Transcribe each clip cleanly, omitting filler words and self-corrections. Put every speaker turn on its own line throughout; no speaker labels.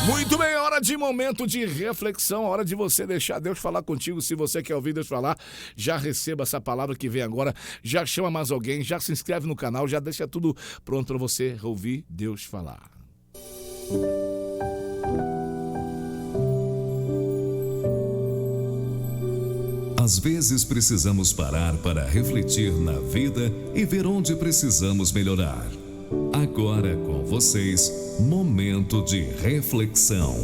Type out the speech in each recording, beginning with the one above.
Muito bem, hora de momento de reflexão, hora de você deixar Deus falar contigo. Se você quer ouvir Deus falar, já receba essa palavra que vem agora, já chama mais alguém, já se inscreve no canal, já deixa tudo pronto para você ouvir Deus falar.
Às vezes precisamos parar para refletir na vida e ver onde precisamos melhorar. Agora com vocês, momento de reflexão.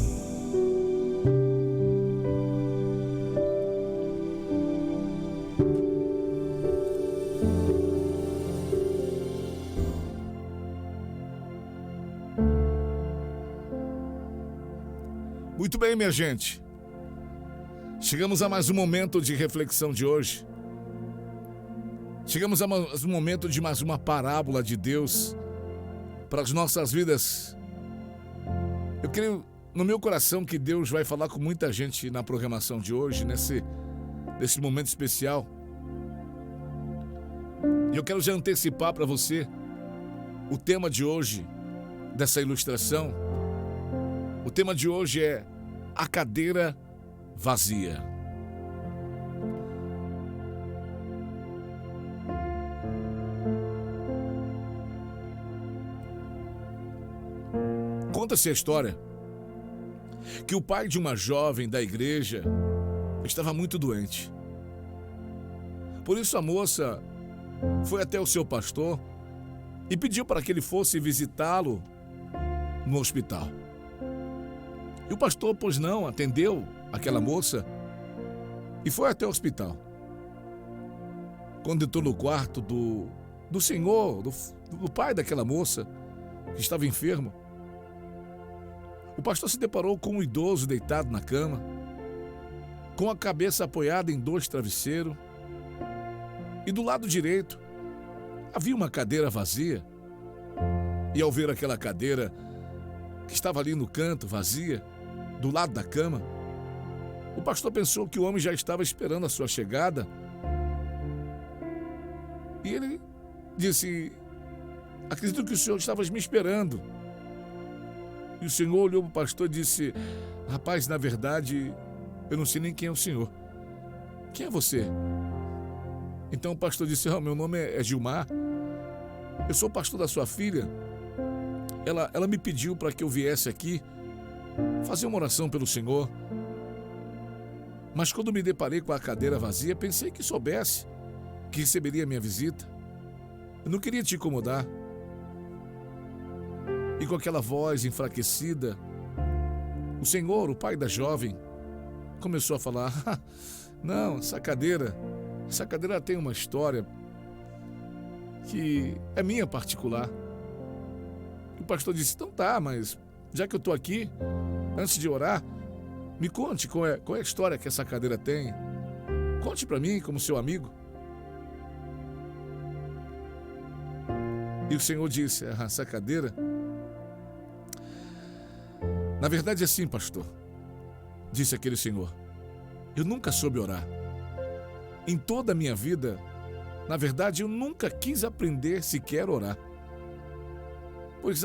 Muito bem, minha gente. Chegamos a mais um momento de reflexão de hoje. Chegamos a mais um momento de mais uma parábola de Deus para as nossas vidas. Eu creio no meu coração que Deus vai falar com muita gente na programação de hoje, nesse momento especial. E eu quero já antecipar para você o tema de hoje, dessa ilustração. O tema de hoje é a cadeira vazia. Conta-se a história que o pai de uma jovem da igreja estava muito doente. Por isso a moça foi até o seu pastor e pediu para que ele fosse visitá-lo no hospital. E o pastor, pois não, atendeu aquela moça e foi até o hospital. Quando entrou no quarto do senhor, do pai daquela moça que estava enfermo, o pastor se deparou com um idoso deitado na cama, com a cabeça apoiada em 2 travesseiros, e do lado direito havia uma cadeira vazia. E ao ver aquela cadeira que estava ali no canto, vazia, do lado da cama, o pastor pensou que o homem já estava esperando a sua chegada. E ele disse: acredito que o senhor estava me esperando. E o senhor olhou para o pastor e disse: rapaz, na verdade, eu não sei nem quem é o senhor. Quem é você? Então o pastor disse: meu nome é Gilmar. Eu sou o pastor da sua filha. Ela me pediu para que eu viesse aqui fazer uma oração pelo senhor. Mas quando me deparei com a cadeira vazia, pensei que soubesse que receberia minha visita. Eu não queria te incomodar. E com aquela voz enfraquecida, o senhor, o pai da jovem, começou a falar: não, essa cadeira tem uma história que é minha particular. E o pastor disse: então tá, mas já que eu estou aqui, antes de orar, me conte qual é a história que essa cadeira tem. Conte para mim, como seu amigo. E o senhor disse: essa cadeira... Na verdade é assim, pastor, disse aquele senhor. Eu nunca soube orar. Em toda a minha vida, na verdade, eu nunca quis aprender sequer a orar. Pois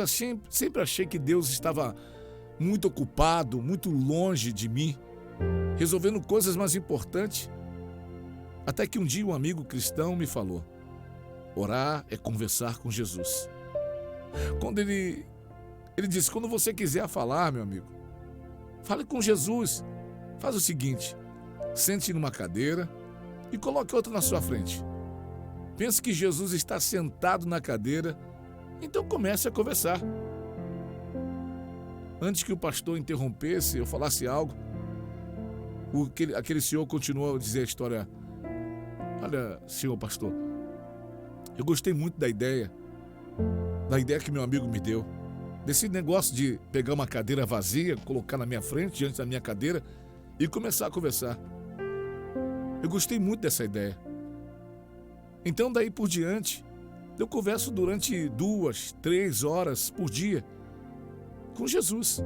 sempre achei que Deus estava muito ocupado, muito longe de mim, resolvendo coisas mais importantes. Até que um dia um amigo cristão me falou: orar é conversar com Jesus. Quando ele disse: quando você quiser falar, meu amigo, fale com Jesus. Faz o seguinte: sente numa cadeira e coloque outra na sua frente. Pense que Jesus está sentado na cadeira, então comece a conversar. Antes que o pastor interrompesse, eu falasse algo, aquele senhor continuou a dizer a história: olha, senhor pastor, eu gostei muito da ideia que meu amigo me deu, desse negócio de pegar uma cadeira vazia, colocar na minha frente, diante da minha cadeira, e começar a conversar. Eu gostei muito dessa ideia. Então, daí por diante, eu converso durante 2, 3 horas por dia com Jesus.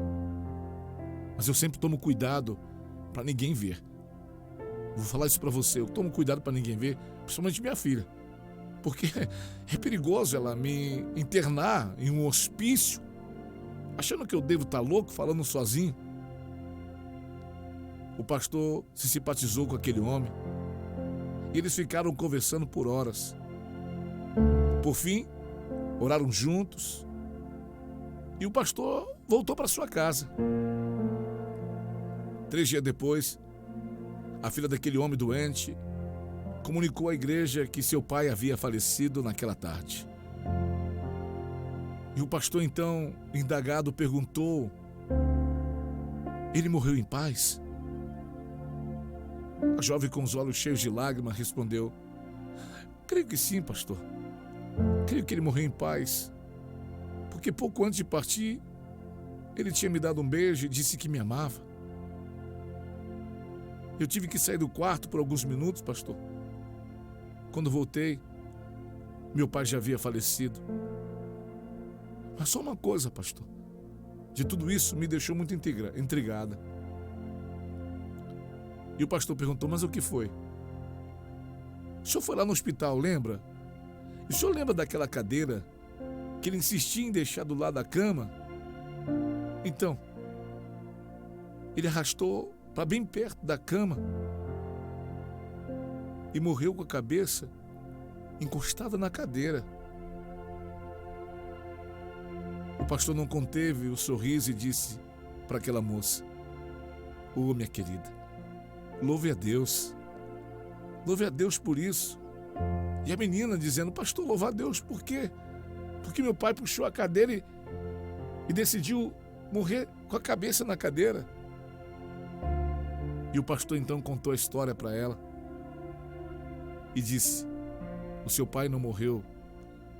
Mas eu sempre tomo cuidado para ninguém ver. Vou falar isso para você, eu tomo cuidado para ninguém ver, principalmente minha filha. Porque é perigoso ela me internar em um hospício achando que eu devo estar louco, falando sozinho. O pastor se simpatizou com aquele homem e eles ficaram conversando por horas. Por fim, oraram juntos e o pastor voltou para sua casa. 3 dias depois, a filha daquele homem doente comunicou à igreja que seu pai havia falecido naquela tarde. E o pastor, então, indagado, perguntou: ele morreu em paz? A jovem, com os olhos cheios de lágrimas, respondeu: creio que sim, pastor. Creio que ele morreu em paz, porque pouco antes de partir, ele tinha me dado um beijo e disse que me amava. Eu tive que sair do quarto por alguns minutos, pastor. Quando voltei, meu pai já havia falecido. Mas só uma coisa, pastor. De tudo isso me deixou muito intrigada. E o pastor perguntou: mas o que foi? O senhor foi lá no hospital, lembra? E o senhor lembra daquela cadeira que ele insistia em deixar do lado da cama? Então, ele arrastou para bem perto da cama e morreu com a cabeça encostada na cadeira. O pastor não conteve o sorriso e disse para aquela moça: oh, minha querida, louve a Deus por isso. E a menina dizendo: pastor, louvar a Deus por quê? Porque meu pai puxou a cadeira e decidiu morrer com a cabeça na cadeira. E o pastor então contou a história para ela e disse: o seu pai não morreu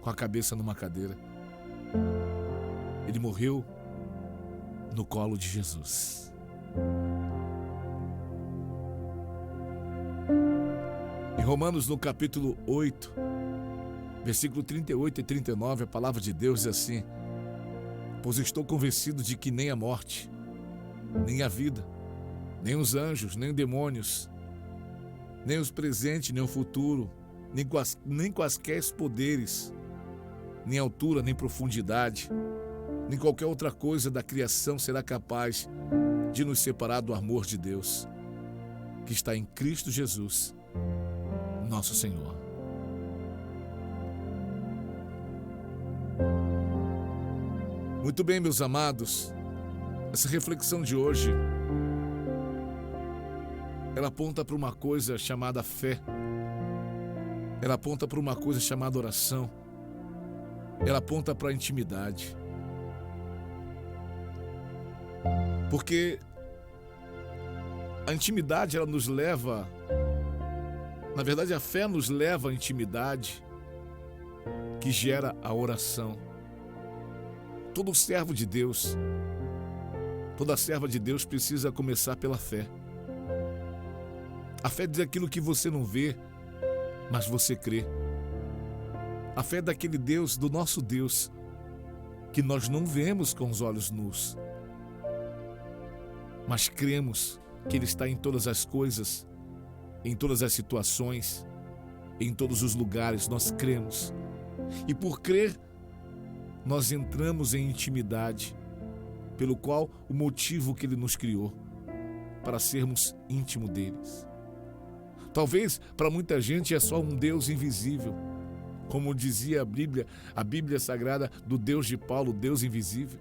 com a cabeça numa cadeira. Ele morreu no colo de Jesus. Em Romanos, no capítulo 8, versículo 38 e 39, a palavra de Deus diz assim: pois estou convencido de que nem a morte, nem a vida, nem os anjos, nem demônios, nem os presentes, nem o futuro, nem quaisquer poderes, nem altura, nem profundidade, nem qualquer outra coisa da criação será capaz de nos separar do amor de Deus, que está em Cristo Jesus, nosso Senhor. Muito bem, meus amados, essa reflexão de hoje, ela aponta para uma coisa chamada fé, ela aponta para uma coisa chamada oração, ela aponta para a intimidade. Porque a intimidade, ela nos leva, na verdade a fé nos leva à intimidade que gera a oração. Todo servo de Deus, toda serva de Deus precisa começar pela fé. A fé diz aquilo que você não vê, mas você crê. A fé é daquele Deus, do nosso Deus, que nós não vemos com os olhos nus, mas cremos que Ele está em todas as coisas, em todas as situações, em todos os lugares. Nós cremos. E por crer, nós entramos em intimidade, pelo qual o motivo que Ele nos criou, para sermos íntimo deles. Talvez para muita gente é só um Deus invisível, como dizia a Bíblia Sagrada do Deus de Paulo, Deus invisível.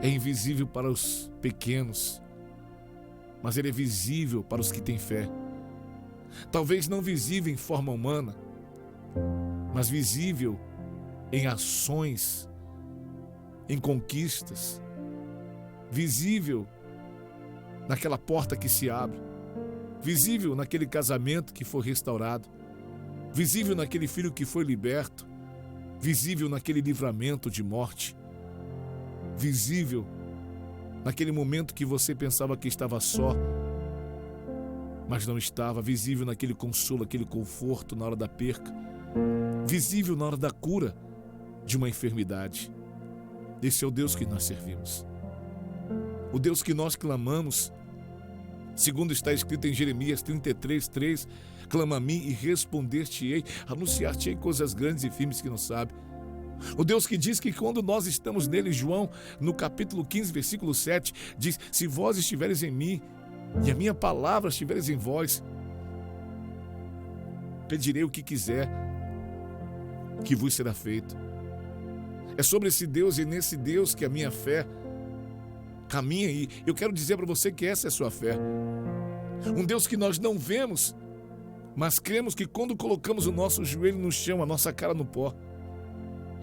É invisível para os pequenos, mas Ele é visível para os que têm fé. Talvez não visível em forma humana, mas visível em ações, em conquistas, visível naquela porta que se abre, visível naquele casamento que foi restaurado, visível naquele filho que foi liberto, visível naquele livramento de morte, visível naquele momento que você pensava que estava só, mas não estava, visível naquele consolo, aquele conforto na hora da perca, visível na hora da cura de uma enfermidade. Esse é o Deus que nós servimos, o Deus que nós clamamos, segundo está escrito em Jeremias 33:3, clama a mim e responder-te-ei, anunciar-te-ei coisas grandes e firmes que não sabe. O Deus que diz que quando nós estamos nele, João, no capítulo 15, versículo 7, diz: se vós estiveres em mim e a minha palavra estiveres em vós, pedirei o que quiser, que vos será feito. É sobre esse Deus e nesse Deus que a minha fé caminha, e eu quero dizer para você que essa é a sua fé. Um Deus que nós não vemos, mas cremos que quando colocamos o nosso joelho no chão, a nossa cara no pó,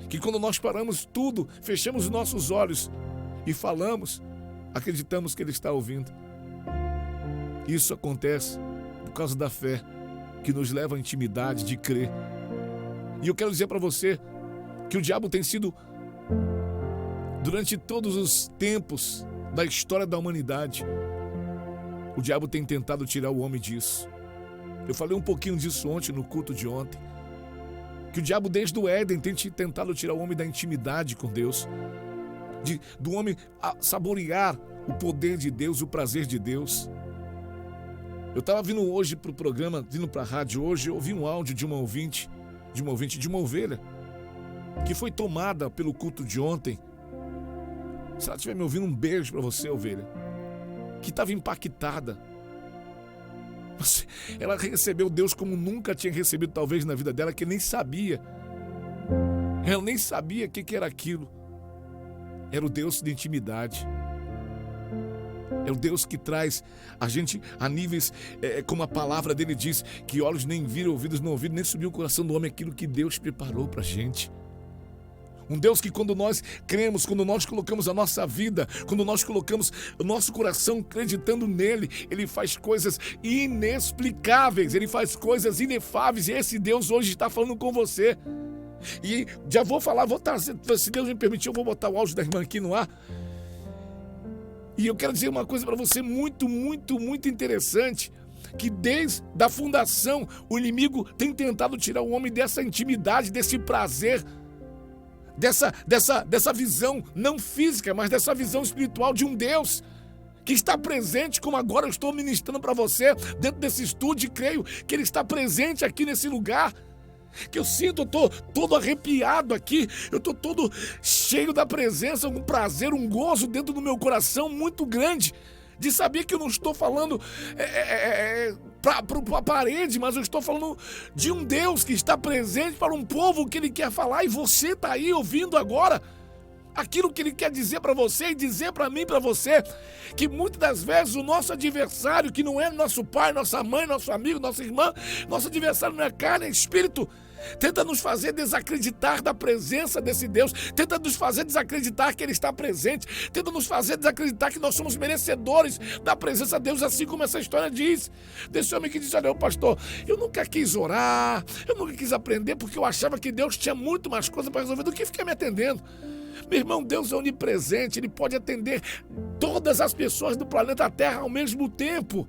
que quando nós paramos tudo, fechamos os nossos olhos e falamos, acreditamos que Ele está ouvindo. Isso acontece por causa da fé, que nos leva à intimidade de crer. E eu quero dizer para você que o diabo tem sido, durante todos os tempos da história da humanidade, o diabo tem tentado tirar o homem disso. Eu falei um pouquinho disso ontem, no culto de ontem, que o diabo desde o Éden tem tentado tirar o homem da intimidade com Deus, do homem saborear o poder de Deus, o prazer de Deus. Eu estava vindo hoje para o programa, vindo para a rádio hoje, eu ouvi um áudio de uma ovelha, que foi tomada pelo culto de ontem. Se ela estiver me ouvindo, um beijo para você, ovelha, que estava impactada. Ela recebeu Deus como nunca tinha recebido, talvez, na vida dela, que nem sabia. Ela nem sabia o que era aquilo. Era o Deus de intimidade. É o Deus que traz a gente a níveis, como a palavra dele diz, que olhos nem viram, ouvidos não ouviram, nem subiu o coração do homem aquilo que Deus preparou para a gente. Um Deus que quando nós cremos, quando nós colocamos a nossa vida, quando nós colocamos o nosso coração acreditando nele, Ele faz coisas inexplicáveis, Ele faz coisas inefáveis, e esse Deus hoje está falando com você. E já vou falar, se Deus me permitir, eu vou botar o áudio da irmã aqui no ar. E eu quero dizer uma coisa para você muito, muito, muito interessante, que desde a fundação o inimigo tem tentado tirar o homem dessa intimidade, desse prazer, dessa visão não física, mas dessa visão espiritual de um Deus que está presente, como agora eu estou ministrando para você dentro desse estúdio, e creio que Ele está presente aqui nesse lugar, que eu sinto, eu estou todo arrepiado aqui, eu estou todo cheio da presença, um prazer, um gozo dentro do meu coração muito grande, de saber que eu não estou falando para a parede, mas eu estou falando de um Deus que está presente para um povo que Ele quer falar, e você está aí ouvindo agora aquilo que Ele quer dizer para você e dizer para mim, para você, que muitas das vezes o nosso adversário, que não é nosso pai, nossa mãe, nosso amigo, nossa irmã, nosso adversário não é carne, é espírito, tenta nos fazer desacreditar da presença desse Deus, tenta nos fazer desacreditar que Ele está presente, tenta nos fazer desacreditar que nós somos merecedores da presença de Deus, assim como essa história diz, desse homem que disse: olha, pastor, eu nunca quis orar, eu nunca quis aprender, porque eu achava que Deus tinha muito mais coisa para resolver do que ficar me atendendo. Meu irmão, Deus é onipresente, Ele pode atender todas as pessoas do planeta Terra ao mesmo tempo.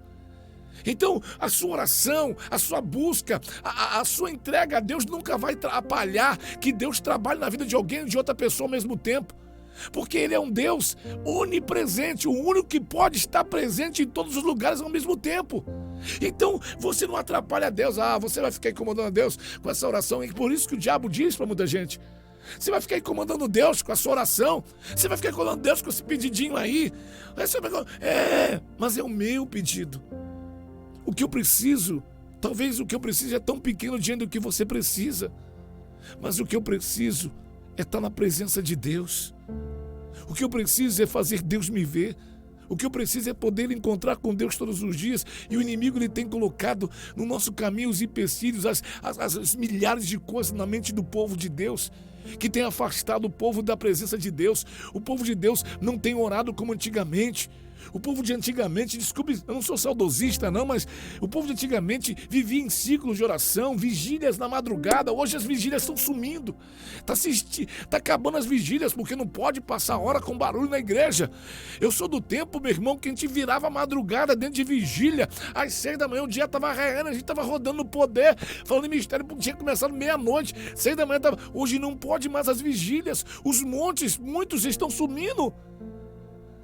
Então, a sua oração, a sua busca, a sua entrega a Deus nunca vai atrapalhar que Deus trabalhe na vida de alguém ou de outra pessoa ao mesmo tempo. Porque Ele é um Deus onipresente, o único que pode estar presente em todos os lugares ao mesmo tempo. Então, você não atrapalha Deus. Você vai ficar incomodando a Deus com essa oração. E por isso que o diabo diz para muita gente: você vai ficar incomodando Deus com a sua oração, você vai ficar incomodando Deus com esse pedidinho aí. Mas é o meu pedido. O que eu preciso, talvez o que eu preciso é tão pequeno diante do que você precisa, mas o que eu preciso é estar na presença de Deus. O que eu preciso é fazer Deus me ver. O que eu preciso é poder encontrar com Deus todos os dias. E o inimigo, ele tem colocado no nosso caminho os empecilhos, as milhares de coisas na mente do povo de Deus, que tem afastado o povo da presença de Deus. O povo de Deus não tem orado como antigamente. O povo de antigamente, desculpe, eu não sou saudosista não, mas o povo de antigamente vivia em ciclos de oração, vigílias na madrugada. Hoje as vigílias estão sumindo, tá acabando as vigílias, porque não pode passar hora com barulho na igreja. Eu sou do tempo, meu irmão, que a gente virava a madrugada dentro de vigília, às 6 da manhã, o dia estava raiando, a gente estava rodando no poder, falando em mistério, porque tinha começado meia-noite, 6 da manhã tava. Hoje não pode mais as vigílias, os montes, muitos estão sumindo.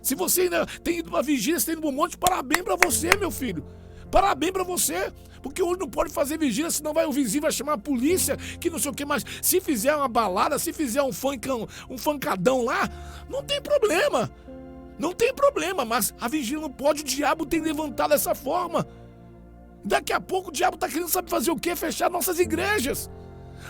Se você ainda tem ido para vigília, você tem ido para um monte, parabéns para você, meu filho. Parabéns pra você, porque hoje não pode fazer vigília, senão o vizinho vai chamar a polícia, que não sei o que mais. Se fizer uma balada, se fizer um funkadão lá, não tem problema. Não tem problema, mas a vigília não pode, o diabo tem levantado dessa forma. Daqui a pouco o diabo tá querendo saber fazer o quê? Fechar nossas igrejas.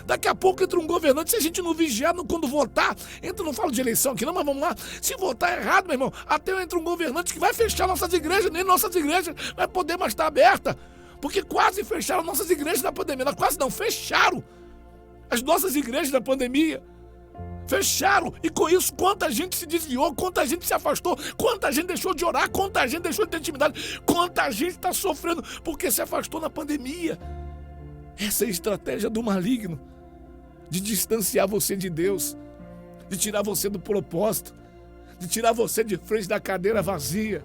Daqui a pouco entra um governante, se a gente não vigiar quando votar, não falo de eleição aqui não, mas vamos lá, se votar errado, meu irmão, até entra um governante que vai fechar nossas igrejas, nem nossas igrejas vai poder mais estar aberta, porque quase fecharam nossas igrejas na pandemia, quase não, fecharam as nossas igrejas na pandemia, fecharam, e com isso quanta gente se desviou, quanta gente se afastou, quanta gente deixou de orar, quanta gente deixou de ter intimidade, quanta gente está sofrendo porque se afastou na pandemia. Essa é a estratégia do maligno, de distanciar você de Deus, de tirar você do propósito, de tirar você de frente da cadeira vazia,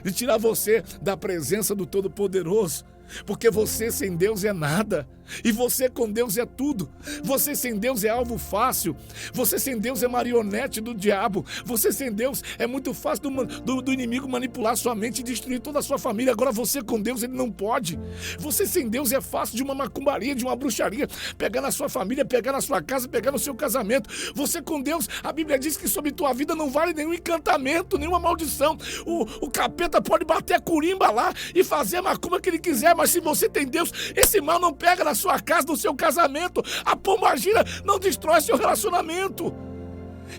de tirar você da presença do Todo-Poderoso, porque você sem Deus é nada, e você com Deus é tudo. Você sem Deus é alvo fácil, você sem Deus é marionete do diabo, você sem Deus é muito fácil do inimigo manipular sua mente e destruir toda a sua família. Agora você com Deus, ele não pode. Você sem Deus é fácil de uma macumbaria, de uma bruxaria, pegar na sua família, pegar na sua casa, pegar no seu casamento. Você com Deus, a Bíblia diz que sobre tua vida não vale nenhum encantamento, nenhuma maldição. O capeta pode bater a corimba lá e fazer a macumba que ele quiser, mas se você tem Deus, esse mal não pega na sua casa, no seu casamento. A pombagira não destrói seu relacionamento.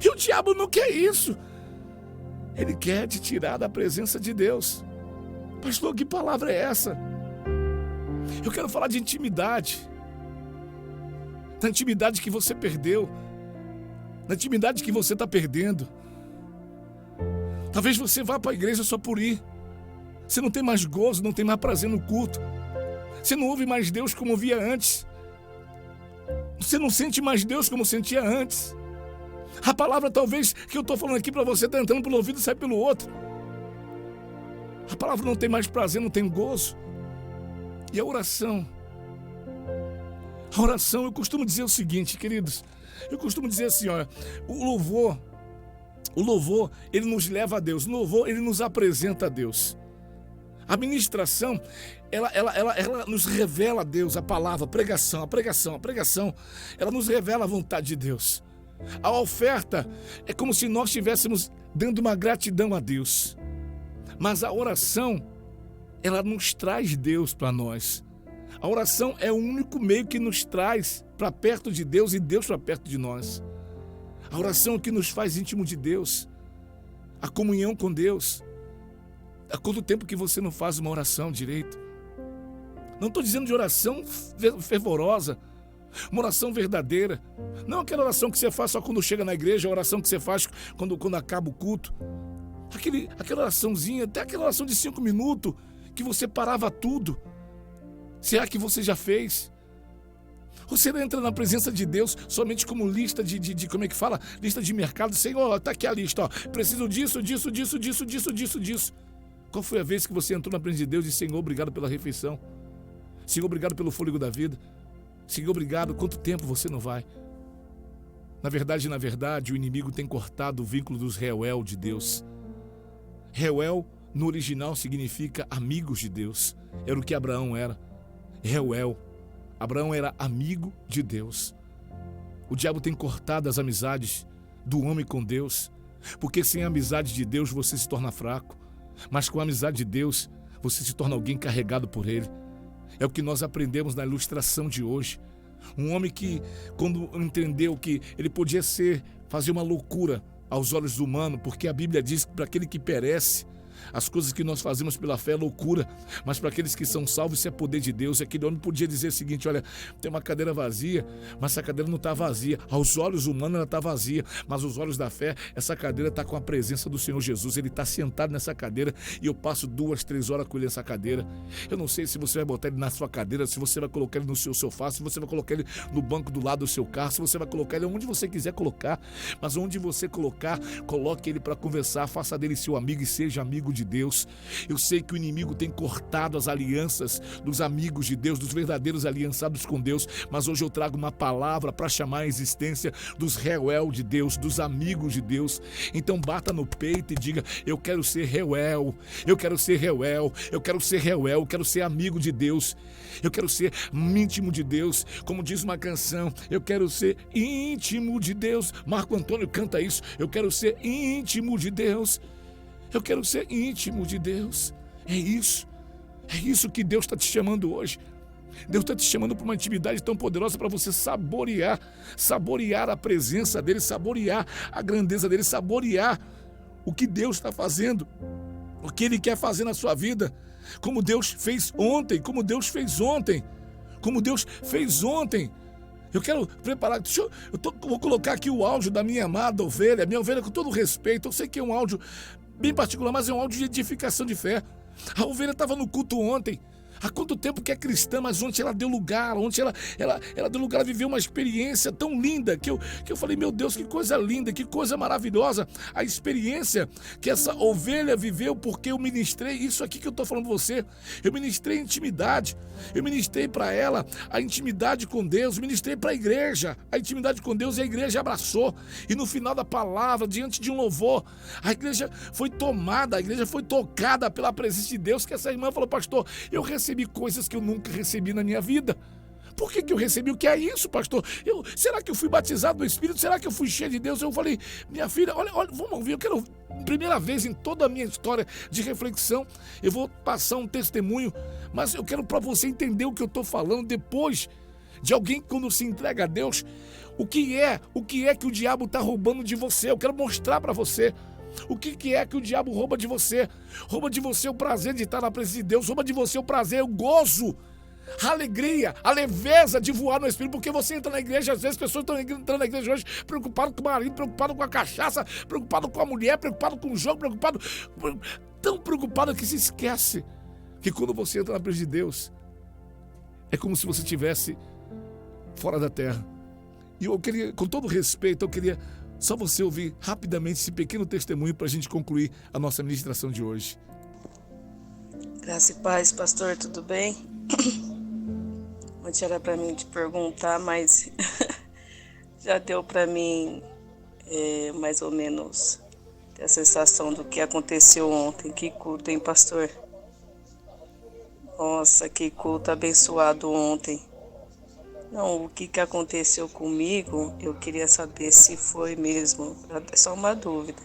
E o diabo não quer isso. Ele quer te tirar da presença de Deus. Pastor, que palavra é essa? Eu quero falar de intimidade. Da intimidade que você perdeu. Da intimidade que você está perdendo. Talvez você vá para a igreja só por ir. Você não tem mais gozo, não tem mais prazer no culto. Você não ouve mais Deus como via antes. Você não sente mais Deus como sentia antes. A palavra talvez que eu estou falando aqui para você está entrando pelo ouvido e sai pelo outro. A palavra não tem mais prazer, não tem gozo. E a oração? A oração, eu costumo dizer o seguinte, queridos. Eu costumo dizer assim, olha, o louvor, ele nos leva a Deus. O louvor, ele nos apresenta a Deus. A ministração, ela nos revela a Deus, a palavra, a pregação, ela nos revela a vontade de Deus. A oferta é como se nós estivéssemos dando uma gratidão a Deus. Mas a oração, ela nos traz Deus para nós. A oração é o único meio que nos traz para perto de Deus e Deus para perto de nós. A oração é o que nos faz íntimo de Deus. A comunhão com Deus. Há quanto tempo que você não faz uma oração direito? Não estou dizendo de oração fervorosa, uma oração verdadeira. Não aquela oração que você faz só quando chega na igreja, a oração que você faz quando acaba o culto. Aquela oraçãozinha, até aquela oração de 5 minutos, que você parava tudo. Será que você já fez? Você entra na presença de Deus somente como lista de como é que fala? Lista de mercado. Senhor, está aqui a lista, ó. Preciso disso. Qual foi a vez que você entrou na presença de Deus e disse, Senhor, obrigado pela refeição. Senhor, obrigado pelo fôlego da vida. Senhor, obrigado. Quanto tempo você não vai? Na verdade, o inimigo tem cortado o vínculo dos Reuel de Deus. Reuel, no original, significa amigos de Deus. Era o que Abraão era. Reuel. Abraão era amigo de Deus. O diabo tem cortado as amizades do homem com Deus, porque sem a amizade de Deus você se torna fraco. Mas com a amizade de Deus, você se torna alguém carregado por Ele. É o que nós aprendemos na ilustração de hoje. Um homem que, quando entendeu que ele podia fazer uma loucura aos olhos humanos, porque a Bíblia diz que para aquele que perece, as coisas que nós fazemos pela fé é loucura, mas para aqueles que são salvos isso é poder de Deus. E aquele homem podia dizer o seguinte, olha, tem uma cadeira vazia, mas essa cadeira não está vazia. Aos olhos humanos ela está vazia, mas aos olhos da fé, essa cadeira está com a presença do Senhor Jesus. Ele está sentado nessa cadeira e eu passo 2, 3 horas com ele nessa cadeira. Eu não sei se você vai botar ele na sua cadeira, se você vai colocar ele no seu sofá, se você vai colocar ele no banco do lado do seu carro, se você vai colocar ele onde você quiser colocar, mas onde você colocar, coloque ele para conversar, faça dele seu amigo e seja amigo amigo de Deus. Eu sei que o inimigo tem cortado as alianças dos amigos de Deus, dos verdadeiros aliançados com Deus, mas hoje eu trago uma palavra para chamar a existência dos Reuel de Deus, dos amigos de Deus. Então bata no peito e diga: eu quero ser Reuel, eu quero ser Reuel, eu quero ser Reuel, eu quero ser amigo de Deus, eu quero ser íntimo de Deus. Como diz uma canção, eu quero ser íntimo de Deus. Marco Antônio canta isso: eu quero ser íntimo de Deus, eu quero ser íntimo de Deus. É isso que Deus está te chamando hoje. Deus está te chamando para uma intimidade tão poderosa, para você saborear a presença dele, saborear a grandeza dele, saborear o que Deus está fazendo, o que ele quer fazer na sua vida, como Deus fez ontem, Eu quero preparar, vou colocar aqui o áudio da minha amada ovelha, minha ovelha, com todo respeito. Eu sei que é um áudio bem particular, mas é um áudio de edificação de fé. A ovelha estava no culto ontem. Há quanto tempo que é cristã, mas ontem ela deu lugar, ela deu lugar a viver uma experiência tão linda, que eu falei: meu Deus, que coisa linda, que coisa maravilhosa, a experiência que essa ovelha viveu, porque eu ministrei isso aqui que eu estou falando para você. Eu ministrei intimidade, eu ministrei para ela a intimidade com Deus, ministrei para a igreja a intimidade com Deus, e a igreja abraçou. E no final da palavra, diante de um louvor, a igreja foi tomada, a igreja foi tocada pela presença de Deus, que essa irmã falou: pastor, eu recebi coisas que eu nunca recebi na minha vida. Por que eu recebi? O que é isso, pastor? Será que eu fui batizado no Espírito? Será que eu fui cheio de Deus? Eu falei: minha filha, olha, vamos ouvir. Eu quero, primeira vez em toda a minha história de reflexão, eu vou passar um testemunho, mas eu quero para você entender o que eu estou falando, depois de alguém, quando se entrega a Deus, o que é que o diabo está roubando de você. Eu quero mostrar para você o que é que o diabo rouba de você. Rouba de você o prazer de estar na presença de Deus, rouba de você o prazer, o gozo, a alegria, a leveza de voar no Espírito. Porque você entra na igreja, às vezes pessoas estão entrando na igreja hoje preocupadas com o marido, preocupadas com a cachaça, preocupadas com a mulher, preocupadas com o jogo, tão preocupado que se esquece que quando você entra na presença de Deus, é como se você estivesse fora da terra. E eu queria, com todo respeito, só você ouvir rapidamente esse pequeno testemunho para a gente concluir a nossa ministração de hoje.
Graça e paz, pastor, tudo bem? Antes era para mim te perguntar, mas já deu para mim mais ou menos ter a sensação do que aconteceu ontem. Que culto, hein, pastor? Nossa, que culto abençoado ontem. Não, o que aconteceu comigo, eu queria saber se foi mesmo, é só uma dúvida,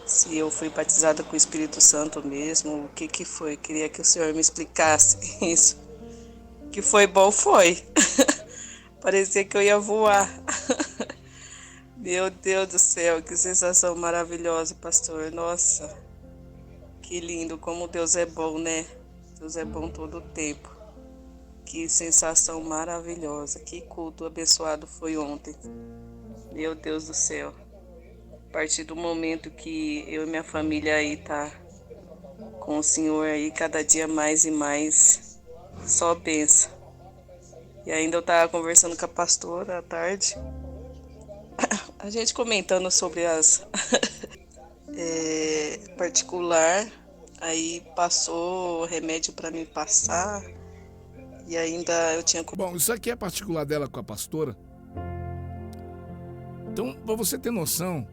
se eu fui batizada com o Espírito Santo mesmo, o que foi, queria que o Senhor me explicasse isso. Que foi bom, foi. Parecia que eu ia voar. Meu Deus do céu, que sensação maravilhosa, pastor. Nossa, que lindo, como Deus é bom, né? Deus é bom todo o tempo. Que sensação maravilhosa, que culto abençoado foi ontem. Meu Deus do céu. A partir do momento que eu e minha família aí tá com o Senhor aí, cada dia mais e mais, só benção. E ainda eu tava conversando com a pastora à tarde, a gente comentando sobre as particular, aí passou remédio para mim passar. E ainda eu tinha...
Bom, isso aqui é particular dela com a pastora. Então, para você ter noção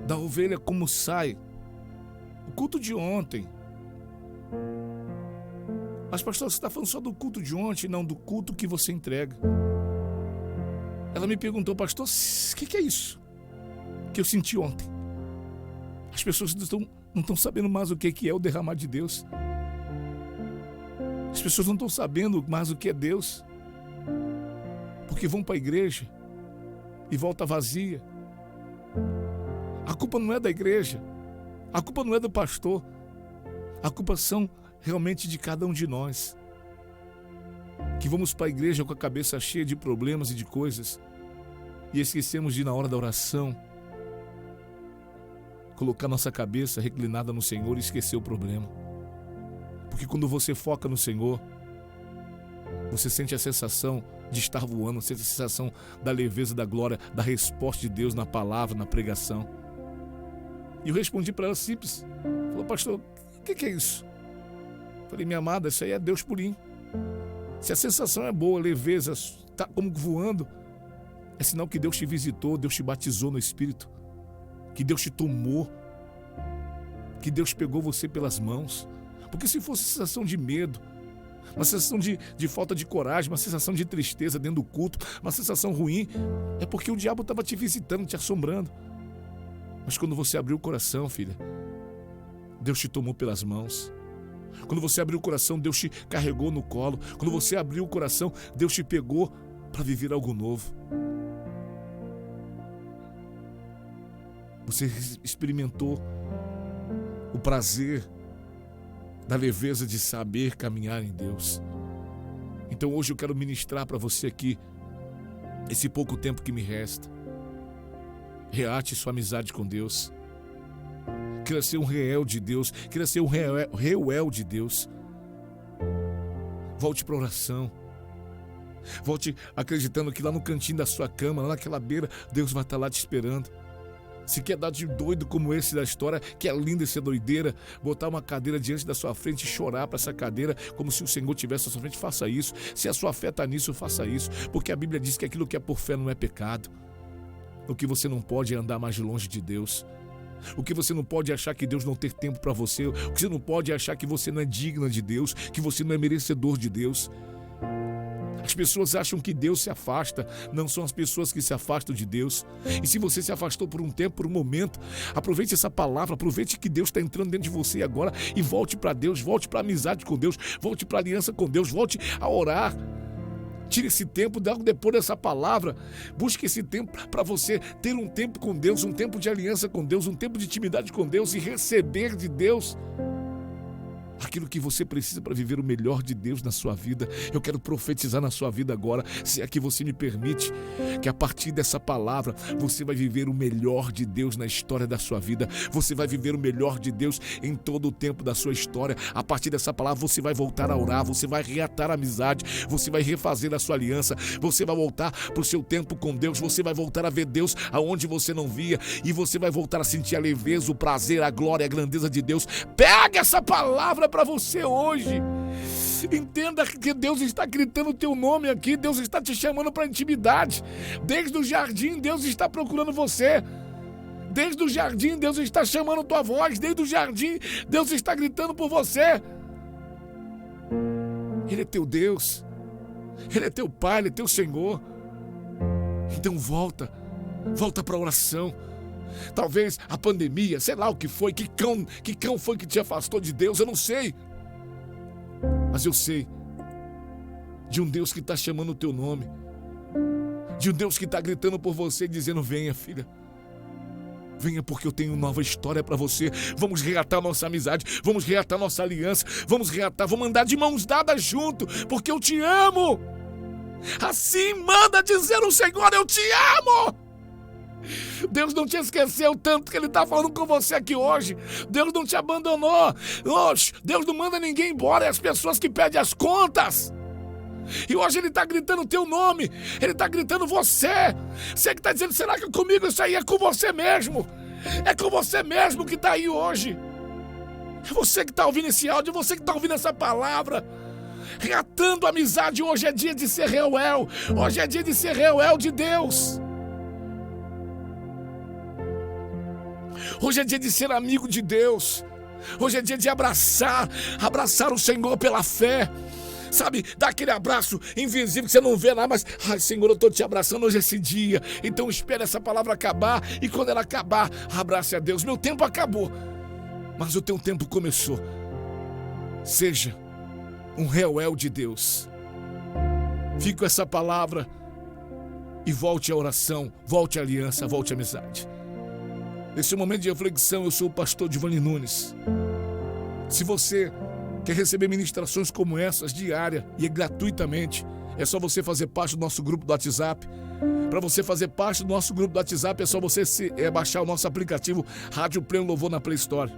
da ovelha como sai, o culto de ontem. Mas, pastor, você está falando só do culto de ontem, não do culto que você entrega. Ela me perguntou: pastor, o que é isso que eu senti ontem? As pessoas não estão sabendo mais o que é o derramar de Deus. As pessoas não estão sabendo mais o que é Deus, porque vão para a igreja e volta vazia. A culpa não é da igreja, a culpa não é do pastor, a culpa são realmente de cada um de nós, que vamos para a igreja com a cabeça cheia de problemas e de coisas, e esquecemos de, na hora da oração, colocar nossa cabeça reclinada no Senhor e esquecer o problema. Porque quando você foca no Senhor, você sente a sensação de estar voando, sente a sensação da leveza, da glória, da resposta de Deus na palavra, na pregação. E eu respondi para ela simples. Falou, pastor, o que é isso? Falei, minha amada, isso aí é Deus purinho. Se a sensação é boa, leveza, tá como voando, é sinal que Deus te visitou, Deus te batizou no Espírito, que Deus te tomou, que Deus pegou você pelas mãos. Porque se fosse sensação de medo, uma sensação de falta de coragem, uma sensação de tristeza dentro do culto, uma sensação ruim, é porque o diabo estava te visitando, te assombrando. Mas quando você abriu o coração, filha, Deus te tomou pelas mãos. Quando você abriu o coração, Deus te carregou no colo. Quando você abriu o coração, Deus te pegou para viver algo novo. Você experimentou o prazer da leveza de saber caminhar em Deus. Então hoje eu quero ministrar para você aqui, esse pouco tempo que me resta. Reate sua amizade com Deus. Queira ser um reuel de Deus. Queira ser um reuel de Deus. Volte para a oração. Volte acreditando que lá no cantinho da sua cama, lá naquela beira, Deus vai estar lá te esperando. Se quer dar de doido como esse da história, que é linda essa doideira, botar uma cadeira diante da sua frente e chorar para essa cadeira como se o Senhor tivesse à sua frente, faça isso. Se a sua fé está nisso, faça isso. Porque a Bíblia diz que aquilo que é por fé não é pecado. O que você não pode é andar mais longe de Deus. O que você não pode é achar que Deus não tem tempo para você. O que você não pode é achar que você não é digna de Deus, que você não é merecedor de Deus. As pessoas acham que Deus se afasta. Não são as pessoas que se afastam de Deus. E se você se afastou por um tempo, por um momento, aproveite essa palavra, aproveite que Deus está entrando dentro de você agora e volte para Deus, volte para a amizade com Deus, volte para a aliança com Deus, volte a orar. Tire esse tempo, depois dessa palavra, busque esse tempo para você ter um tempo com Deus, um tempo de aliança com Deus, um tempo de intimidade com Deus e receber de Deus aquilo que você precisa para viver o melhor de Deus na sua vida. Eu quero profetizar na sua vida agora, se é que você me permite, que a partir dessa palavra você vai viver o melhor de Deus na história da sua vida. Você vai viver o melhor de Deus em todo o tempo da sua história. A partir dessa palavra você vai voltar a orar, você vai reatar a amizade, você vai refazer a sua aliança, você vai voltar para o seu tempo com Deus, você vai voltar a ver Deus aonde você não via e você vai voltar a sentir a leveza, o prazer, a glória, a grandeza de Deus. Pega essa palavra para você hoje. Entenda que Deus está gritando o teu nome aqui. Deus está te chamando para intimidade. Desde o jardim Deus está procurando você. Desde o jardim Deus está chamando tua voz. Desde o jardim Deus está gritando por você. Ele é teu Deus. Ele é teu Pai, Ele é teu Senhor. Então volta para a oração. Talvez a pandemia, sei lá o que foi, que cão foi que te afastou de Deus, eu não sei. Mas eu sei de um Deus que está chamando o teu nome, de um Deus que está gritando por você, dizendo: venha, filha, venha, porque eu tenho nova história para você. Vamos reatar nossa amizade, vamos reatar nossa aliança, vamos andar de mãos dadas junto, porque eu te amo. Assim manda dizer o Senhor: eu te amo. Deus não te esqueceu tanto que Ele está falando com você aqui hoje. Deus não te abandonou. Deus não manda ninguém embora. É as pessoas que pedem as contas. E hoje Ele está gritando o teu nome. Ele está gritando você. Você que está dizendo: será que comigo isso aí é com você mesmo? É com você mesmo que está aí hoje. É você que está ouvindo esse áudio. É você que está ouvindo essa palavra. Reatando a amizade. Hoje é dia de ser reuel. Hoje é dia de ser reuel de Deus. Hoje é dia de ser amigo de Deus. Hoje é dia de abraçar o Senhor pela fé. Sabe, dá aquele abraço invisível que você não vê lá, mas: ai, Senhor, eu estou te abraçando hoje, esse dia. Então espere essa palavra acabar, e quando ela acabar, abrace a Deus. Meu tempo acabou, mas o teu tempo começou. Seja um reuel de Deus. Fique com essa palavra e volte à oração, volte à aliança, volte à amizade. Nesse momento de reflexão, eu sou o pastor Giovanni Nunes. Se você quer receber ministrações como essas diária e gratuitamente, é só você fazer parte do nosso grupo do WhatsApp. Para você fazer parte do nosso grupo do WhatsApp, é só você baixar o nosso aplicativo Rádio Pleno Louvor na Play Store.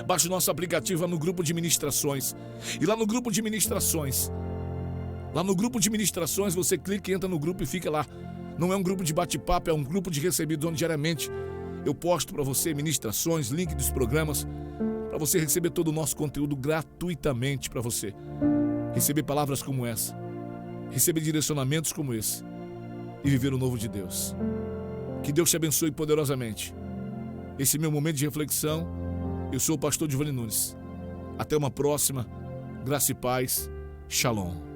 Baixe o nosso aplicativo lá no grupo de ministrações. E lá no grupo de ministrações, você clica e entra no grupo e fica lá. Não é um grupo de bate-papo, é um grupo de recebidos diariamente. Eu posto para você ministrações, link dos programas, para você receber todo o nosso conteúdo gratuitamente para você. Receber palavras como essa, receber direcionamentos como esse e viver o novo de Deus. Que Deus te abençoe poderosamente. Esse é meu momento de reflexão. Eu sou o pastor Giovanni Nunes. Até uma próxima. Graça e paz. Shalom.